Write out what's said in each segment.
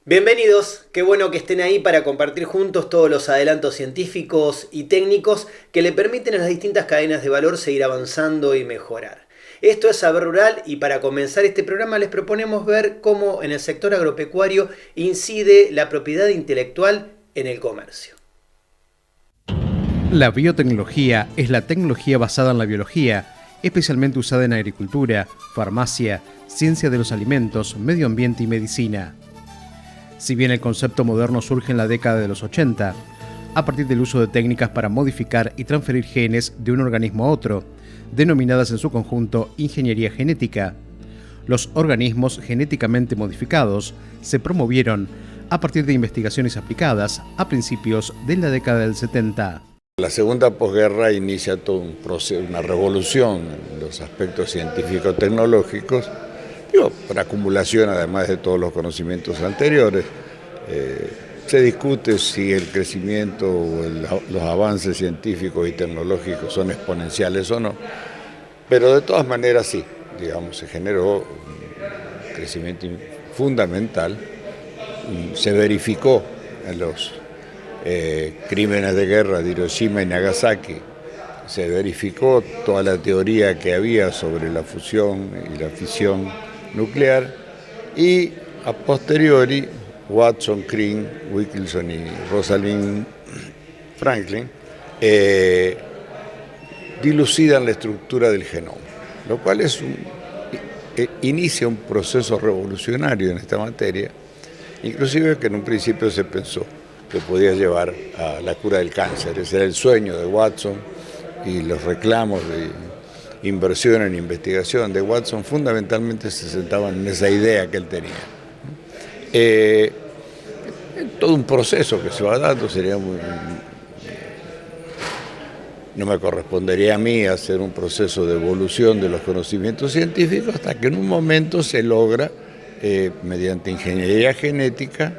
Bienvenidos, qué bueno que estén ahí para compartir juntos todos los adelantos científicos y técnicos que le permiten a las distintas cadenas de valor seguir avanzando y mejorar. Esto es Saber Rural y para comenzar este programa les proponemos ver cómo en el sector agropecuario incide la propiedad intelectual en el comercio. La biotecnología es la tecnología basada en la biología, especialmente usada en agricultura, farmacia, ciencia de los alimentos, medio ambiente y medicina. Si bien el concepto moderno surge en la década de los 80, a partir del uso de técnicas para modificar y transferir genes de un organismo a otro, denominadas en su conjunto ingeniería genética, los organismos genéticamente modificados se promovieron a partir de investigaciones aplicadas a principios de la década del 70. La segunda posguerra inicia todo un proceso, una revolución en los aspectos científico-tecnológicos, por acumulación además de todos los conocimientos anteriores. Se discute si el crecimiento o los avances científicos y tecnológicos son exponenciales o no, pero de todas maneras sí, se generó un crecimiento fundamental, se verificó en los crímenes de guerra de Hiroshima y Nagasaki, se verificó toda la teoría que había sobre la fusión y la fisión nuclear y a posteriori Watson, Crick, Wilkinson y Rosalind Franklin dilucidan la estructura del genoma, lo cual inicia un proceso revolucionario en esta materia, inclusive que en un principio se pensó que podía llevar a la cura del cáncer. Ese era el sueño de Watson y los reclamos de inversión en investigación de Watson fundamentalmente se sentaban en esa idea que él tenía. Todo un proceso que se va dando, no me correspondería a mí hacer un proceso de evolución de los conocimientos científicos hasta que en un momento se logra, mediante ingeniería genética,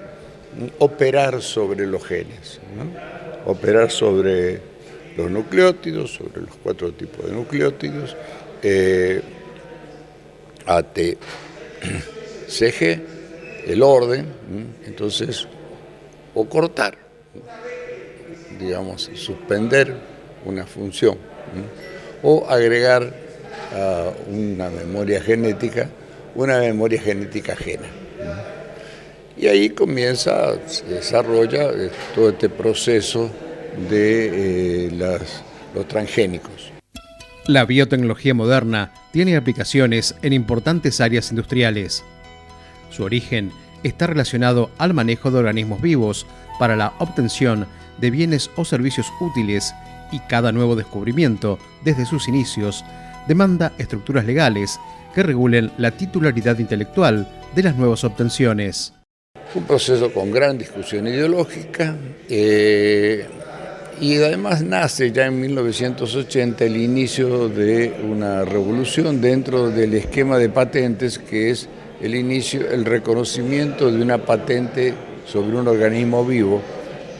operar sobre los genes, ¿no? Operar sobre los nucleótidos, sobre los 4 tipos de nucleótidos, A, T, C, G, el orden, entonces, o cortar, suspender una función, o agregar a una memoria genética ajena. Y ahí se desarrolla todo este proceso de los transgénicos. La biotecnología moderna tiene aplicaciones en importantes áreas industriales. Su origen está relacionado al manejo de organismos vivos para la obtención de bienes o servicios útiles y cada nuevo descubrimiento, desde sus inicios, demanda estructuras legales que regulen la titularidad intelectual de las nuevas obtenciones. Un proceso con gran discusión ideológica y además nace ya en 1980 el inicio de una revolución dentro del esquema de patentes, que es el reconocimiento de una patente sobre un organismo vivo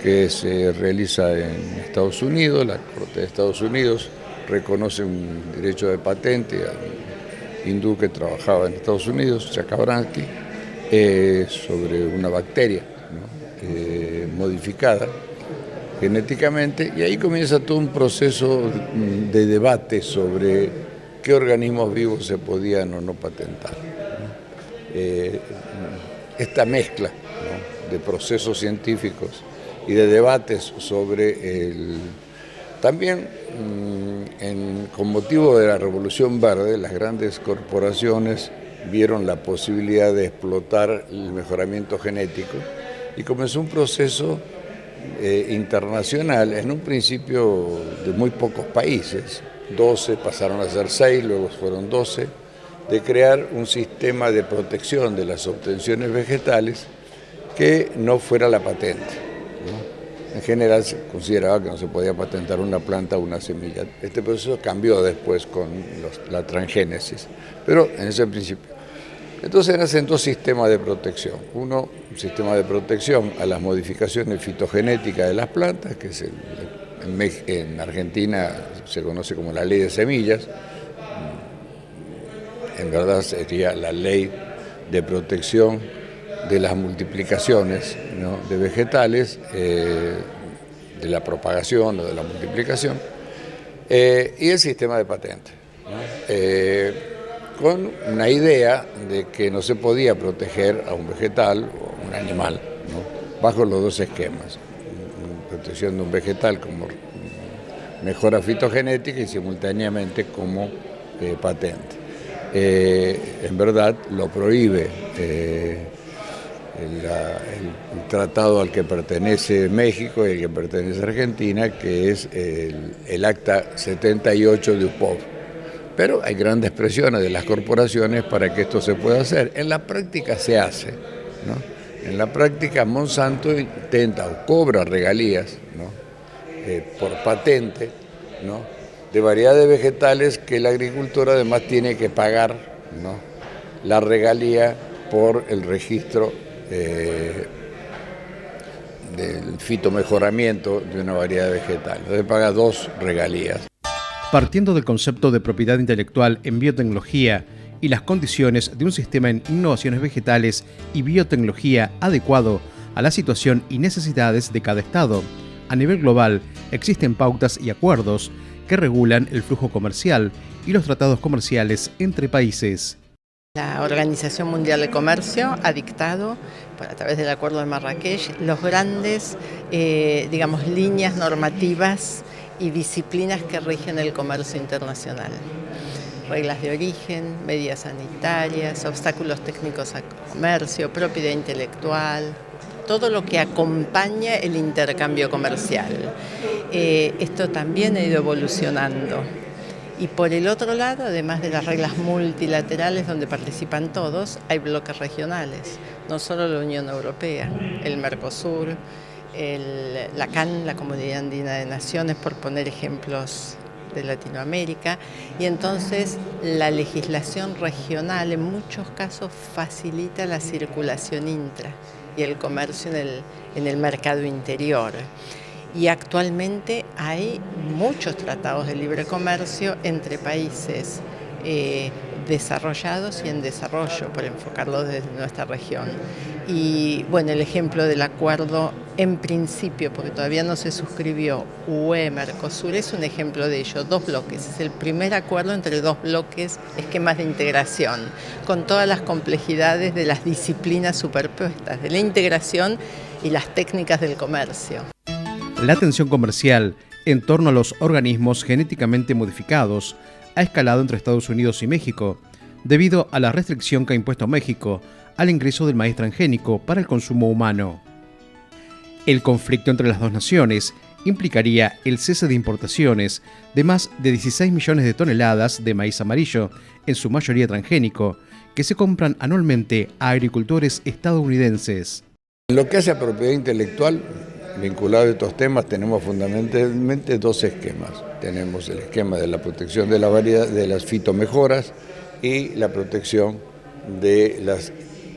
que se realiza en Estados Unidos. La Corte de Estados Unidos reconoce un derecho de patente a un hindú que trabajaba en Estados Unidos, Chakrabarti, sobre una bacteria, ¿no? Modificada genéticamente, y ahí comienza todo un proceso de debate sobre qué organismos vivos se podían o no patentar, ¿no? Esta mezcla, ¿no?, de procesos científicos y de debates sobre También con motivo de la Revolución Verde, las grandes corporaciones vieron la posibilidad de explotar el mejoramiento genético y comenzó un proceso internacional, en un principio de muy pocos países, 12, pasaron a ser 6, luego fueron 12, de crear un sistema de protección de las obtenciones vegetales que no fuera la patente, ¿no? En general se consideraba que no se podía patentar una planta o una semilla. Este proceso cambió después con la transgénesis, pero en ese principio. Entonces nacen 2 sistemas de protección. Uno, un sistema de protección a las modificaciones fitogenéticas de las plantas, que es en Argentina se conoce como la ley de semillas. En verdad sería la ley de protección de las multiplicaciones, ¿no?, de vegetales, de la propagación o de la multiplicación, y el sistema de patentes, ¿no?, con una idea de que no se podía proteger a un vegetal o un animal, ¿no?, bajo los dos esquemas: protección de un vegetal como mejora fitogenética y simultáneamente como patente. En verdad lo prohíbe el tratado al que pertenece México y al que pertenece Argentina, que es el Acta 78 de UPOV. Pero hay grandes presiones de las corporaciones para que esto se pueda hacer. En la práctica se hace, ¿no? En la práctica Monsanto intenta o cobra regalías, ¿no?, por patente, ¿no?, de variedad de vegetales que el agricultor además tiene que pagar, ¿no?, la regalía por el registro del fitomejoramiento de una variedad vegetal. Entonces paga 2 regalías. Partiendo del concepto de propiedad intelectual en biotecnología y las condiciones de un sistema en innovaciones vegetales y biotecnología adecuado a la situación y necesidades de cada estado, a nivel global existen pautas y acuerdos que regulan el flujo comercial y los tratados comerciales entre países. La Organización Mundial de Comercio ha dictado, a través del Acuerdo de Marrakech, los grandes, líneas normativas y disciplinas que rigen el comercio internacional. Reglas de origen, medidas sanitarias, obstáculos técnicos al comercio, propiedad intelectual, todo lo que acompaña el intercambio comercial. Esto también ha ido evolucionando. Y por el otro lado, además de las reglas multilaterales donde participan todos, hay bloques regionales, no solo la Unión Europea, el Mercosur, la CAN, la Comunidad Andina de Naciones, por poner ejemplos de Latinoamérica, y entonces la legislación regional en muchos casos facilita la circulación intra y el comercio en el mercado interior. Y actualmente hay muchos tratados de libre comercio entre países desarrollados y en desarrollo, por enfocarlo desde nuestra región. Y bueno, el ejemplo del acuerdo en principio, porque todavía no se suscribió, UE-Mercosur, es un ejemplo de ello, 2 bloques. Es el primer acuerdo entre 2 bloques, esquemas de integración, con todas las complejidades de las disciplinas superpuestas, de la integración y las técnicas del comercio. La tensión comercial en torno a los organismos genéticamente modificados ha escalado entre Estados Unidos y México, debido a la restricción que ha impuesto México al ingreso del maíz transgénico para el consumo humano. El conflicto entre las dos naciones implicaría el cese de importaciones de más de 16 millones de toneladas de maíz amarillo, en su mayoría transgénico, que se compran anualmente a agricultores estadounidenses. En lo que hace a propiedad intelectual, vinculado a estos temas, tenemos fundamentalmente 2 esquemas. Tenemos el esquema de la protección de la variedad, de las fitomejoras, y la protección de las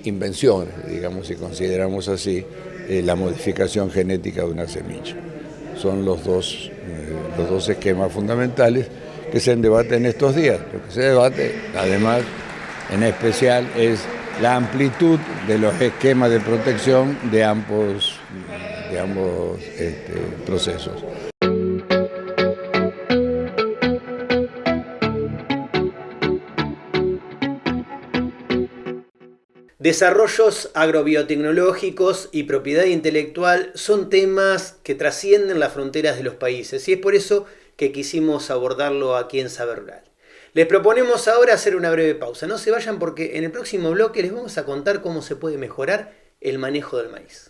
invenciones, digamos, si consideramos así, la modificación genética de una semilla. Son los dos esquemas fundamentales que se debaten estos días. Lo que se debate, además, en especial, es la amplitud de los esquemas de protección de ambos procesos. Desarrollos agrobiotecnológicos y propiedad intelectual son temas que trascienden las fronteras de los países, y es por eso que quisimos abordarlo aquí en Saber Rural. Les proponemos ahora hacer una breve pausa. No se vayan, porque en el próximo bloque les vamos a contar cómo se puede mejorar el manejo del maíz.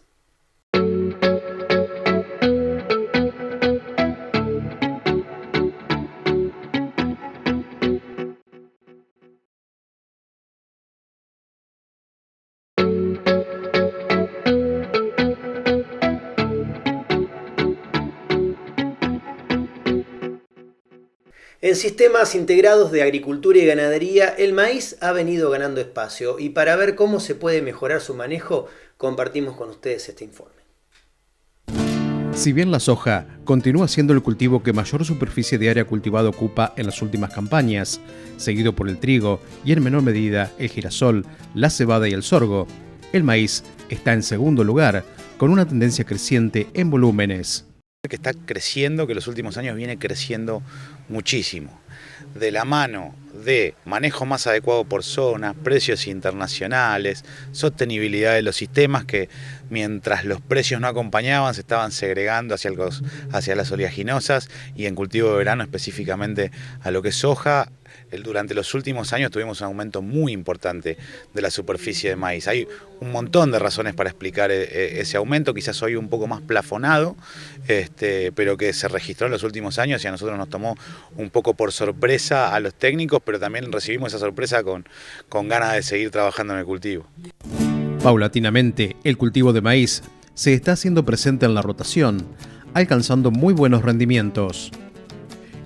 En sistemas integrados de agricultura y ganadería, el maíz ha venido ganando espacio, y para ver cómo se puede mejorar su manejo, compartimos con ustedes este informe. Si bien la soja continúa siendo el cultivo que mayor superficie de área cultivada ocupa en las últimas campañas, seguido por el trigo y en menor medida el girasol, la cebada y el sorgo, El maíz está en segundo lugar, con una tendencia creciente en volúmenes. Que está creciendo, que en los últimos años viene creciendo muchísimo. De la mano de manejo más adecuado por zonas, precios internacionales, sostenibilidad de los sistemas que mientras los precios no acompañaban se estaban segregando hacia las oleaginosas y en cultivo de verano específicamente a lo que es soja. Durante los últimos años tuvimos un aumento muy importante de la superficie de maíz. Hay un montón de razones para explicar ese aumento, quizás hoy un poco más plafonado, pero que se registró en los últimos años y a nosotros nos tomó un poco por sorpresa a los técnicos, pero también recibimos esa sorpresa con ganas de seguir trabajando en el cultivo. Paulatinamente, el cultivo de maíz se está haciendo presente en la rotación, alcanzando muy buenos rendimientos.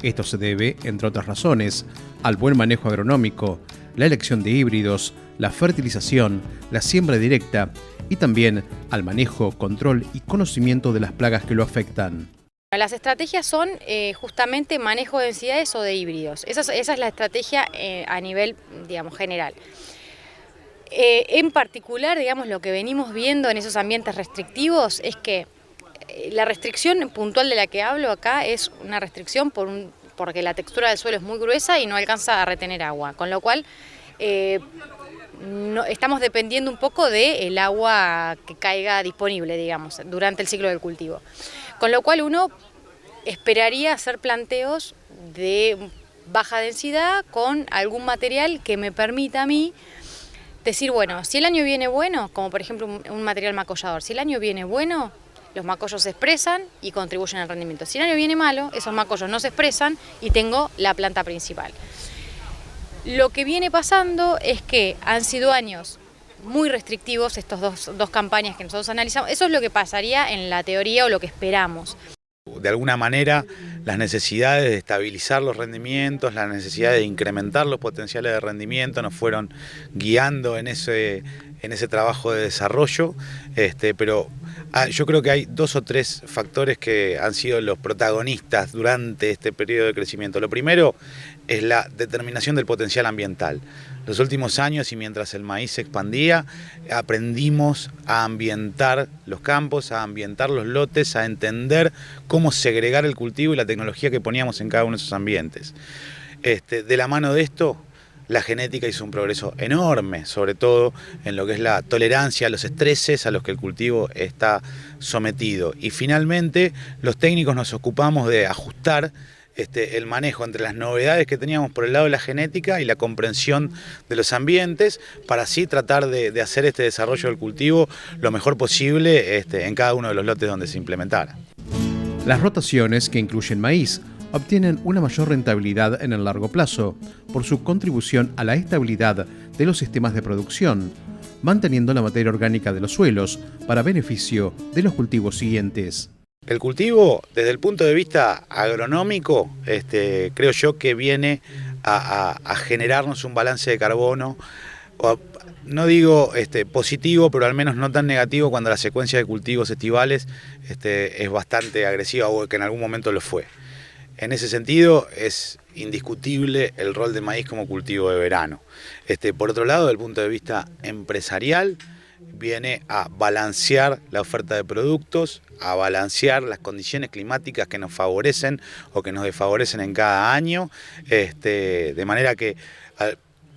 Esto se debe, entre otras razones, al buen manejo agronómico, la elección de híbridos, la fertilización, la siembra directa y también al manejo, control y conocimiento de las plagas que lo afectan. Las estrategias son justamente manejo de densidades o de híbridos. Esa es la estrategia a nivel, digamos, general. En particular, digamos, lo que venimos viendo en esos ambientes restrictivos es que la restricción puntual de la que hablo acá es una restricción porque la textura del suelo es muy gruesa y no alcanza a retener agua, con lo cual estamos dependiendo un poco del agua que caiga disponible, digamos, durante el ciclo del cultivo. Con lo cual uno esperaría hacer planteos de baja densidad con algún material que me permita a mí decir, bueno, si el año viene bueno, como por ejemplo un material macollador, si el año viene bueno, los macollos se expresan y contribuyen al rendimiento. Si el año viene malo, esos macollos no se expresan y tengo la planta principal. Lo que viene pasando es que han sido años muy restrictivos estos dos campañas que nosotros analizamos. Eso es lo que pasaría en la teoría o lo que esperamos. De alguna manera, las necesidades de estabilizar los rendimientos, las necesidades de incrementar los potenciales de rendimiento nos fueron guiando en ese trabajo de desarrollo, pero yo creo que hay 2 o 3 factores que han sido los protagonistas durante este periodo de crecimiento. Lo primero es la determinación del potencial ambiental. Los últimos años y mientras el maíz se expandía, aprendimos a ambientar los campos, a ambientar los lotes, a entender cómo segregar el cultivo y la tecnología que poníamos en cada uno de esos ambientes. De la mano de esto, la genética hizo un progreso enorme, sobre todo en lo que es la tolerancia a los estreses a los que el cultivo está sometido. Y finalmente, los técnicos nos ocupamos de ajustar el manejo entre las novedades que teníamos por el lado de la genética y la comprensión de los ambientes, para así tratar de hacer este desarrollo del cultivo lo mejor posible en cada uno de los lotes donde se implementara. Las rotaciones, que incluyen maíz, obtienen una mayor rentabilidad en el largo plazo por su contribución a la estabilidad de los sistemas de producción, manteniendo la materia orgánica de los suelos para beneficio de los cultivos siguientes. El cultivo, desde el punto de vista agronómico, creo yo que viene a generarnos un balance de carbono, no digo positivo, pero al menos no tan negativo cuando la secuencia de cultivos estivales es bastante agresiva o que en algún momento lo fue. En ese sentido es indiscutible el rol del maíz como cultivo de verano. Por otro lado, desde el punto de vista empresarial, viene a balancear la oferta de productos, a balancear las condiciones climáticas que nos favorecen o que nos desfavorecen en cada año, de manera que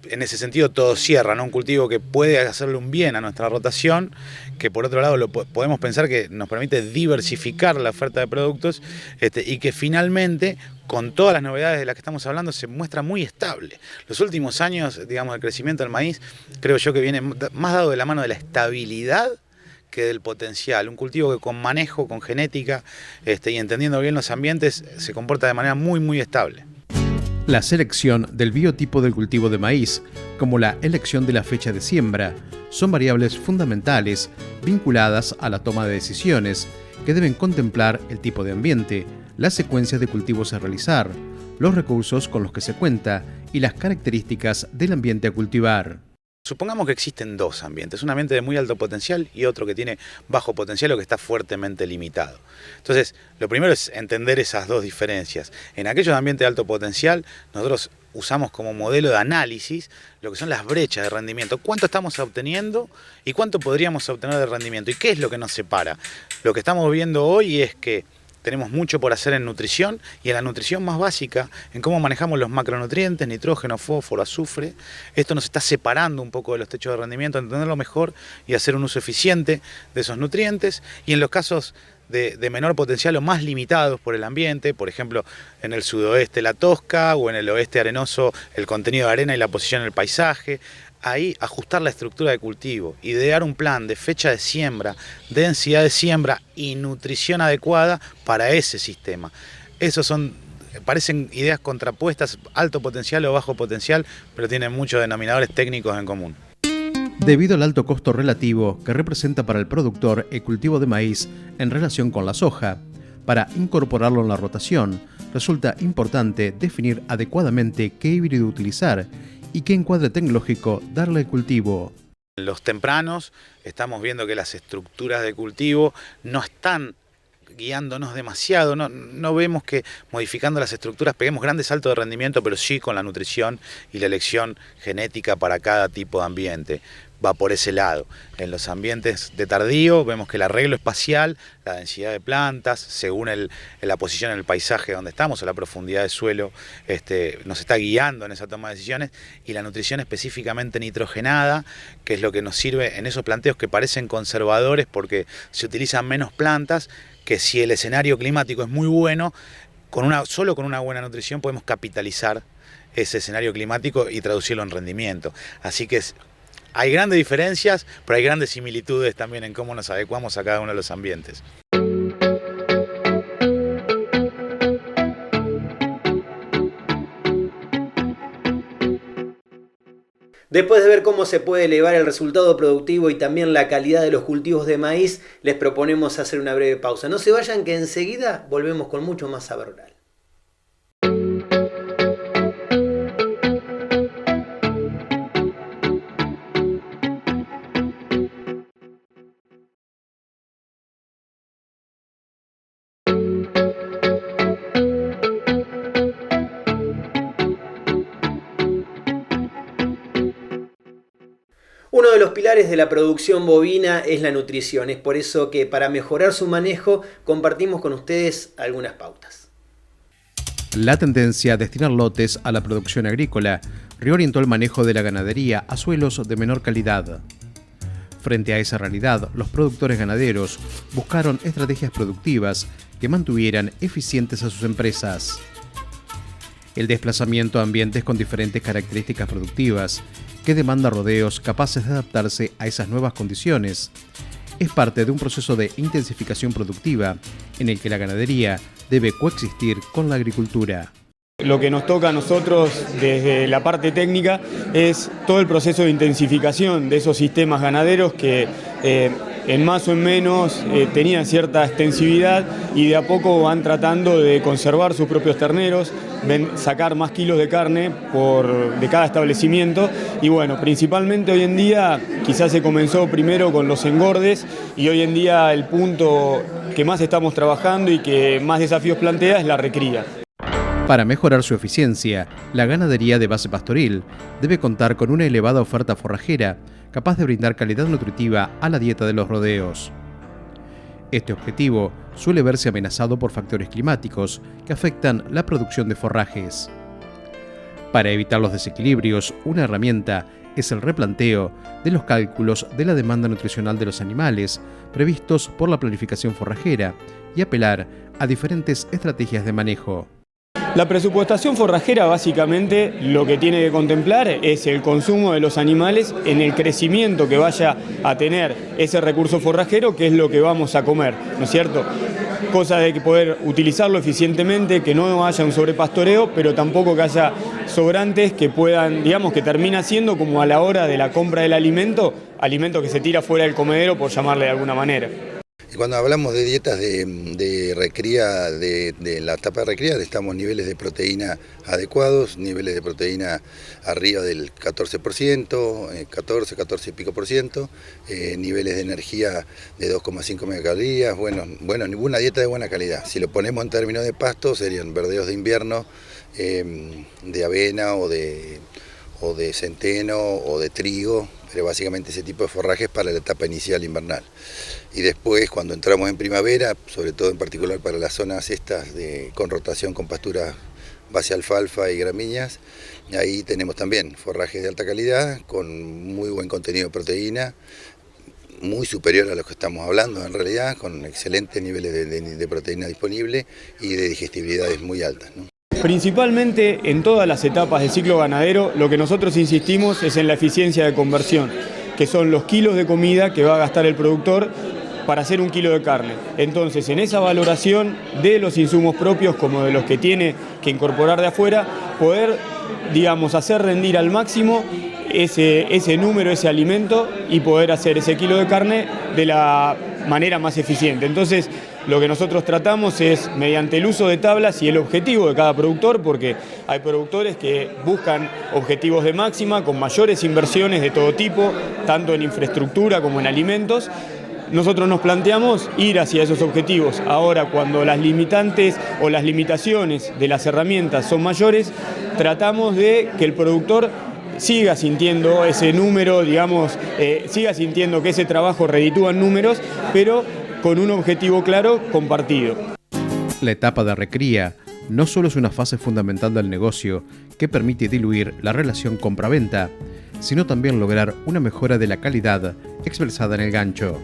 en ese sentido todo cierra, ¿no? Un cultivo que puede hacerle un bien a nuestra rotación, que por otro lado podemos pensar que nos permite diversificar la oferta de productos y que finalmente, con todas las novedades de las que estamos hablando, se muestra muy estable. Los últimos años, digamos, de crecimiento del maíz, creo yo que viene más dado de la mano de la estabilidad que del potencial. Un cultivo que con manejo, con genética y entendiendo bien los ambientes, se comporta de manera muy, muy estable. La selección del biotipo del cultivo de maíz, como la elección de la fecha de siembra, son variables fundamentales vinculadas a la toma de decisiones que deben contemplar el tipo de ambiente, las secuencias de cultivos a realizar, los recursos con los que se cuenta y las características del ambiente a cultivar. Supongamos que existen 2 ambientes, un ambiente de muy alto potencial y otro que tiene bajo potencial o que está fuertemente limitado. Entonces, lo primero es entender esas 2 diferencias. En aquellos ambientes de alto potencial, nosotros usamos como modelo de análisis lo que son las brechas de rendimiento. ¿Cuánto estamos obteniendo y cuánto podríamos obtener de rendimiento? ¿Y qué es lo que nos separa? Lo que estamos viendo hoy es que tenemos mucho por hacer en nutrición y en la nutrición más básica, en cómo manejamos los macronutrientes, nitrógeno, fósforo, azufre. Esto nos está separando un poco de los techos de rendimiento, entenderlo mejor y hacer un uso eficiente de esos nutrientes. Y en los casos de menor potencial o más limitados por el ambiente, por ejemplo, en el sudoeste la tosca o en el oeste arenoso el contenido de arena y la posición en el paisaje. Ahí ajustar la estructura de cultivo, idear un plan de fecha de siembra, densidad de siembra y nutrición adecuada para ese sistema. Esos parecen ideas contrapuestas, alto potencial o bajo potencial, pero tienen muchos denominadores técnicos en común. Debido al alto costo relativo que representa para el productor el cultivo de maíz en relación con la soja, para incorporarlo en la rotación, resulta importante definir adecuadamente qué híbrido utilizar y qué encuadre tecnológico darle al cultivo. En los tempranos estamos viendo que las estructuras de cultivo no están guiándonos demasiado, no vemos que modificando las estructuras peguemos grandes saltos de rendimiento, pero sí con la nutrición y la elección genética para cada tipo de ambiente. Va por ese lado. En los ambientes de tardío vemos que el arreglo espacial, la densidad de plantas, según la posición en el paisaje donde estamos o la profundidad de suelo, nos está guiando en esa toma de decisiones, y la nutrición específicamente nitrogenada, que es lo que nos sirve en esos planteos que parecen conservadores porque se utilizan menos plantas, que si el escenario climático es muy bueno, solo con una buena nutrición podemos capitalizar ese escenario climático y traducirlo en rendimiento. Así que hay grandes diferencias, pero hay grandes similitudes también en cómo nos adecuamos a cada uno de los ambientes. Después de ver cómo se puede elevar el resultado productivo y también la calidad de los cultivos de maíz, les proponemos hacer una breve pausa. No se vayan, que enseguida volvemos con mucho más Saber Rural. Uno de los pilares de la producción bovina es la nutrición. Es por eso que para mejorar su manejo compartimos con ustedes algunas pautas. La tendencia a destinar lotes a la producción agrícola reorientó el manejo de la ganadería a suelos de menor calidad. Frente a esa realidad, los productores ganaderos buscaron estrategias productivas que mantuvieran eficientes a sus empresas. El desplazamiento a ambientes con diferentes características productivas que demanda rodeos capaces de adaptarse a esas nuevas condiciones es parte de un proceso de intensificación productiva en el que la ganadería debe coexistir con la agricultura. Lo que nos toca a nosotros desde la parte técnica es todo el proceso de intensificación de esos sistemas ganaderos que en más o en menos tenían cierta extensividad y de a poco van tratando de conservar sus propios terneros, sacar más kilos de carne de cada establecimiento, y bueno, principalmente hoy en día quizás se comenzó primero con los engordes y hoy en día el punto que más estamos trabajando y que más desafíos plantea es la recría. Para mejorar su eficiencia, la ganadería de base pastoril debe contar con una elevada oferta forrajera capaz de brindar calidad nutritiva a la dieta de los rodeos. Este objetivo suele verse amenazado por factores climáticos que afectan la producción de forrajes. Para evitar los desequilibrios, una herramienta es el replanteo de los cálculos de la demanda nutricional de los animales previstos por la planificación forrajera y apelar a diferentes estrategias de manejo. La presupuestación forrajera básicamente lo que tiene que contemplar es el consumo de los animales en el crecimiento que vaya a tener ese recurso forrajero, que es lo que vamos a comer, ¿no es cierto? Cosa de que poder utilizarlo eficientemente, que no haya un sobrepastoreo, pero tampoco que haya sobrantes que puedan, digamos, que termina siendo como a la hora de la compra del alimento que se tira fuera del comedero, por llamarle de alguna manera. Y cuando hablamos de dietas de recría, de la etapa de recría, estamos niveles de proteína adecuados, niveles de proteína arriba del 14%, 14 y pico por ciento, niveles de energía de 2,5 megacalorías, bueno, ninguna dieta de buena calidad. Si lo ponemos en términos de pasto, serían verdeos de invierno, de avena o de centeno o de trigo, pero básicamente ese tipo de forrajes para la etapa inicial invernal. Y después, cuando entramos en primavera, sobre todo en particular para las zonas estas con rotación con pasturas base alfalfa y gramíneas, ahí tenemos también forrajes de alta calidad, con muy buen contenido de proteína, muy superior a lo que estamos hablando en realidad, con excelentes niveles de proteína disponible y de digestibilidades muy altas, ¿no? Principalmente en todas las etapas del ciclo ganadero, lo que nosotros insistimos es en la eficiencia de conversión, que son los kilos de comida que va a gastar el productor para hacer 1 kilo de carne. Entonces, en esa valoración de los insumos propios como de los que tiene que incorporar de afuera, poder, digamos, hacer rendir al máximo ese número, ese alimento, y poder hacer ese kilo de carne de la manera más eficiente. Entonces, lo que nosotros tratamos es, mediante el uso de tablas y el objetivo de cada productor, porque hay productores que buscan objetivos de máxima con mayores inversiones de todo tipo, tanto en infraestructura como en alimentos. Nosotros nos planteamos ir hacia esos objetivos. Ahora, cuando las limitantes o las limitaciones de las herramientas son mayores, tratamos de que el productor siga sintiendo ese número, digamos, siga sintiendo que ese trabajo reditúa en números, pero con un objetivo claro, compartido. La etapa de recría no solo es una fase fundamental del negocio que permite diluir la relación compra-venta, sino también lograr una mejora de la calidad expresada en el gancho.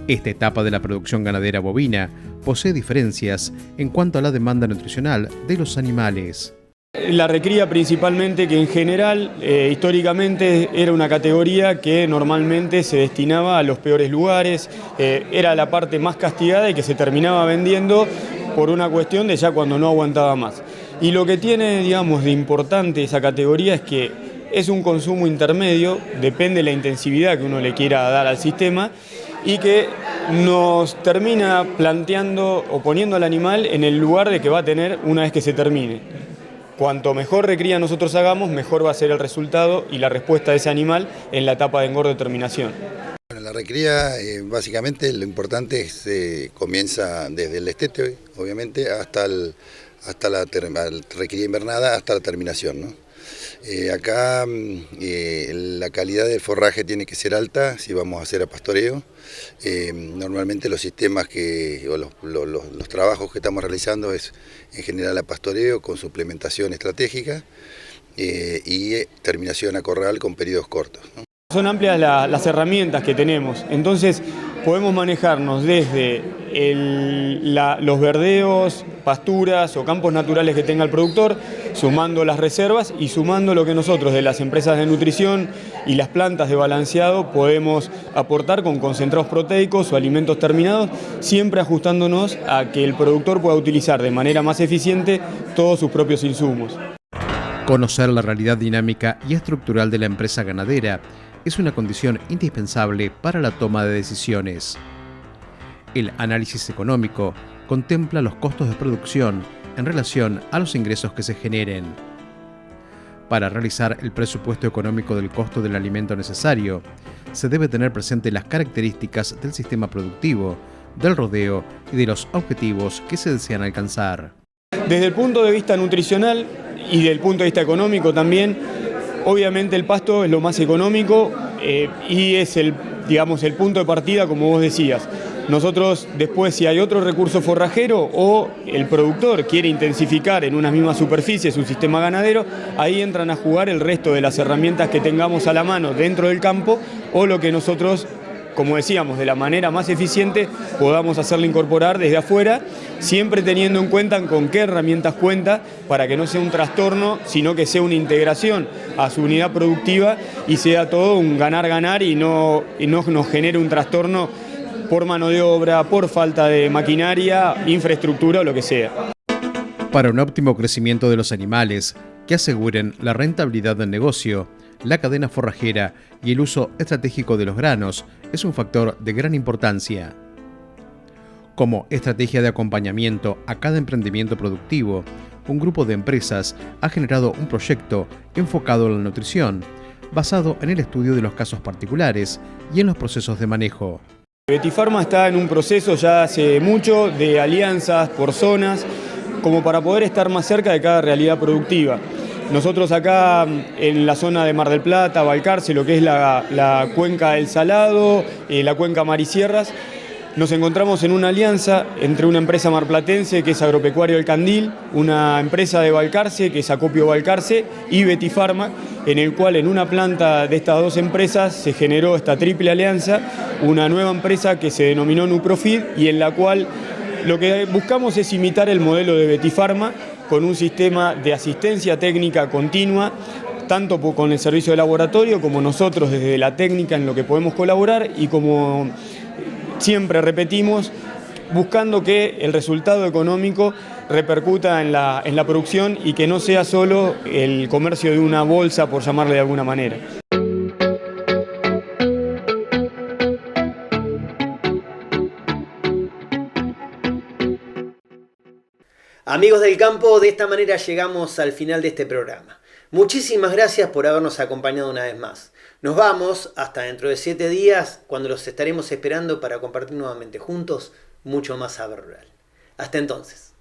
Esta etapa de la producción ganadera bovina posee diferencias en cuanto a la demanda nutricional de los animales. La recría principalmente, que en general, históricamente, era una categoría que normalmente se destinaba a los peores lugares, era la parte más castigada y que se terminaba vendiendo por una cuestión de ya cuando no aguantaba más. Y lo que tiene, digamos, de importante esa categoría es que es un consumo intermedio, depende de la intensividad que uno le quiera dar al sistema, y que nos termina planteando o poniendo al animal en el lugar de que va a tener una vez que se termine. Cuanto mejor recría nosotros hagamos, mejor va a ser el resultado y la respuesta de ese animal en la etapa de engorde o terminación. Bueno, la recría, básicamente lo importante es comienza desde el destete, obviamente, hasta la recría invernada, hasta la terminación, ¿no? Acá la calidad del forraje tiene que ser alta si vamos a hacer a pastoreo. Normalmente los sistemas o los trabajos que estamos realizando es en general a pastoreo con suplementación estratégica y terminación a corral con periodos cortos, ¿no? Son amplias las herramientas que tenemos, entonces podemos manejarnos desde los verdeos, pasturas o campos naturales que tenga el productor, sumando las reservas y sumando lo que nosotros de las empresas de nutrición y las plantas de balanceado podemos aportar con concentrados proteicos o alimentos terminados, siempre ajustándonos a que el productor pueda utilizar de manera más eficiente todos sus propios insumos. Conocer la realidad dinámica y estructural de la empresa ganadera es una condición indispensable para la toma de decisiones. El análisis económico contempla los costos de producción en relación a los ingresos que se generen. Para realizar el presupuesto económico del costo del alimento necesario, se debe tener presente las características del sistema productivo, del rodeo y de los objetivos que se desean alcanzar. Desde el punto de vista nutricional y del punto de vista económico también, obviamente el pasto es lo más económico y es el punto de partida, como vos decías. Nosotros después, si hay otro recurso forrajero o el productor quiere intensificar en una misma superficie su sistema ganadero, ahí entran a jugar el resto de las herramientas que tengamos a la mano dentro del campo o lo que nosotros, como decíamos, de la manera más eficiente podamos hacerle incorporar desde afuera, siempre teniendo en cuenta con qué herramientas cuenta para que no sea un trastorno, sino que sea una integración a su unidad productiva y sea todo un ganar-ganar y no nos genere un trastorno por mano de obra, por falta de maquinaria, infraestructura o lo que sea. Para un óptimo crecimiento de los animales que aseguren la rentabilidad del negocio, la cadena forrajera y el uso estratégico de los granos es un factor de gran importancia. Como estrategia de acompañamiento a cada emprendimiento productivo, un grupo de empresas ha generado un proyecto enfocado en la nutrición, basado en el estudio de los casos particulares y en los procesos de manejo. Betifarma está en un proceso ya hace mucho de alianzas por zonas como para poder estar más cerca de cada realidad productiva. Nosotros acá en la zona de Mar del Plata, Balcarce, lo que es la cuenca del Salado, la cuenca Marisierras, nos encontramos en una alianza entre una empresa marplatense que es Agropecuario El Candil, una empresa de Balcarce que es Acopio Balcarce y Betifarma, en el cual en una planta de estas dos empresas se generó esta triple alianza, una nueva empresa que se denominó Nuprofid y en la cual lo que buscamos es imitar el modelo de Betifarma con un sistema de asistencia técnica continua, tanto con el servicio de laboratorio como nosotros desde la técnica en lo que podemos colaborar y como siempre repetimos, buscando que el resultado económico repercuta en la producción y que no sea solo el comercio de una bolsa, por llamarle de alguna manera. Amigos del campo, de esta manera llegamos al final de este programa. Muchísimas gracias por habernos acompañado una vez más. Nos vamos hasta dentro de 7 días, cuando los estaremos esperando para compartir nuevamente juntos mucho más saber rural. Hasta entonces.